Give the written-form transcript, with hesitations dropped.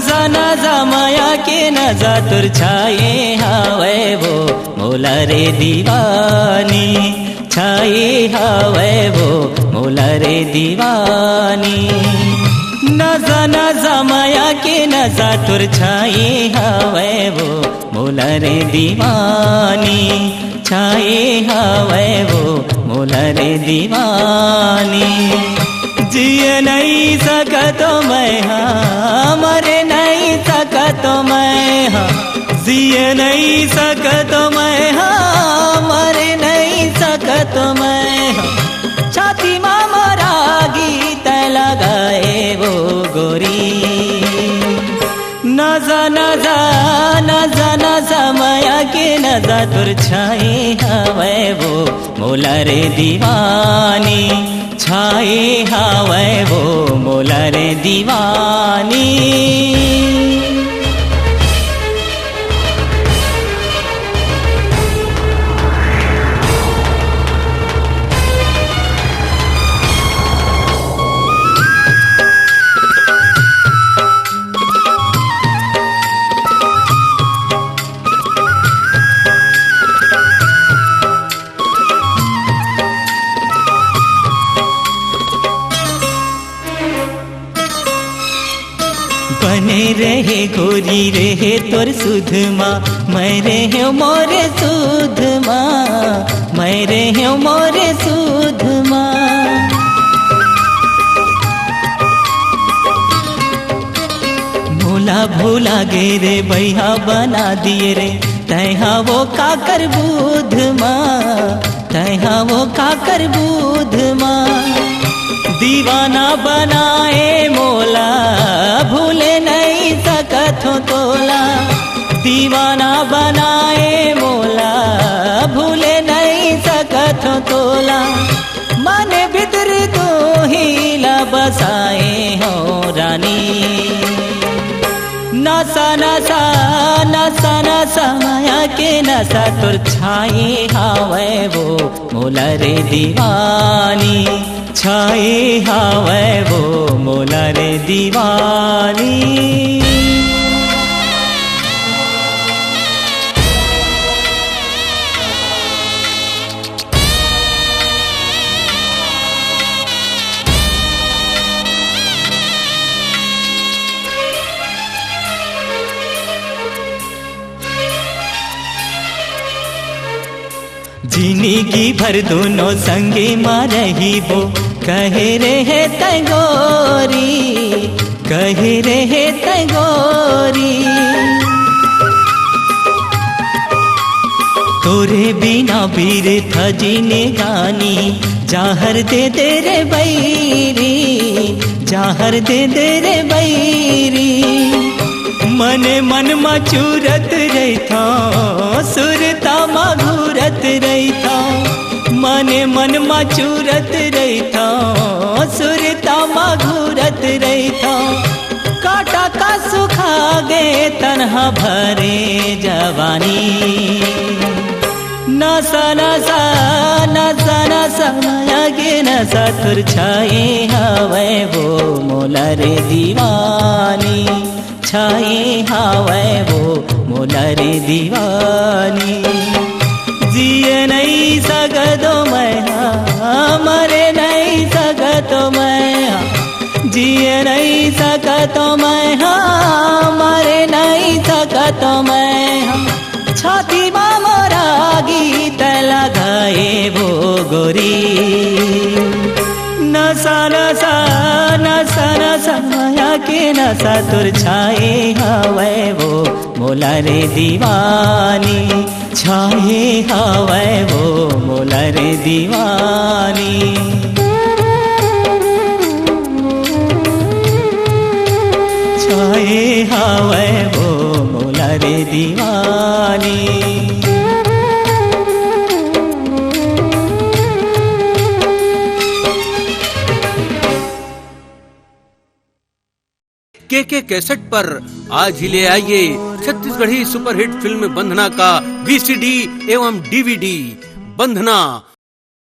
नजा माया के नजा तुर छाए हावे वो मोला रे दीवानी, छाए हावे वो मोला रे दीवानी। नजा माया के नजा तुर छाए हावे वो मोला रे दीवानी, छाए हावे वो मोला रे दीवानी। जिए नहीं सकतो मैं हाँ, मरे नहीं सकतो मैं हाँ, जिए नहीं सकतो मैं हाँ, मरे नहीं सकतो मैं हाँ। छाती माँ मोरा गीत लगाए वो गोरी, नजा नजा नजा नजा माया के नजा तुर छाए हवे वो मोला रे दीवानी, छाए हावे वो मोला रे दीवानी। बने रहे गोरी रहे तोर सुधमा, मैं रहे मोरे सुधमा, मैं रहे मोरे सुधमा। भोला भोला गे रे भैया बना दिए रे, तैहा वो काकर बुधमा, तैहा वो काकर बुधमा। दीवाना बनाए मोला भूले नहीं सकत हो तोला, दीवाना बनाए मोला भूले नहीं सकत हो तोला। मन भीतर तो हीला बसाए हो रानी, नसा नसा नसा नसा माया के नसा तुर छाए हावे वो मोला रे दीवानी, छाए हावे वो मोला रे दीवानी। जिंदगी भर दोनों संगे मारही वो, कहे रहे तैगोरी, कहे रहे तैगोरी। तोरे बिना बीर था जीने गानी, जाहर दे दे रे बैरी, जाहर दे दे रे बैरी। मने मन मचूरत रहता सुरता मघूरत रहता, मने मन मचूरत रहता सुरता मघूरत रहता। काटा का सुखा गे तन्हा भरे जवानी, नसा नसा नसा नसा माया के नसा तुर छाए हवे वो मोला रे दीवानी, छाए हावे वो मोला रे दीवानी। जिए नहीं सकतो मैं हाँ, मरे नहीं सकतो मैं हाँ, जिए नहीं सकतो मैं हाँ, मरे नहीं सकतो मैं हाँ। छाती माँ मोरा गीत लगाए वो गोरी, नसा नसा नसा नसा माया के नसा तुर छाए हावे वो मोला रे दीवानी, छाए हावे वो मोला रे दीवानी। छाए हावे वो मोला रे दीवानी। के कैसेट पर आज ही ले आइए छत्तीसगढ़ी सुपरहिट फिल्म बंधना का वीसीडी एवं डीवीडी। बंधना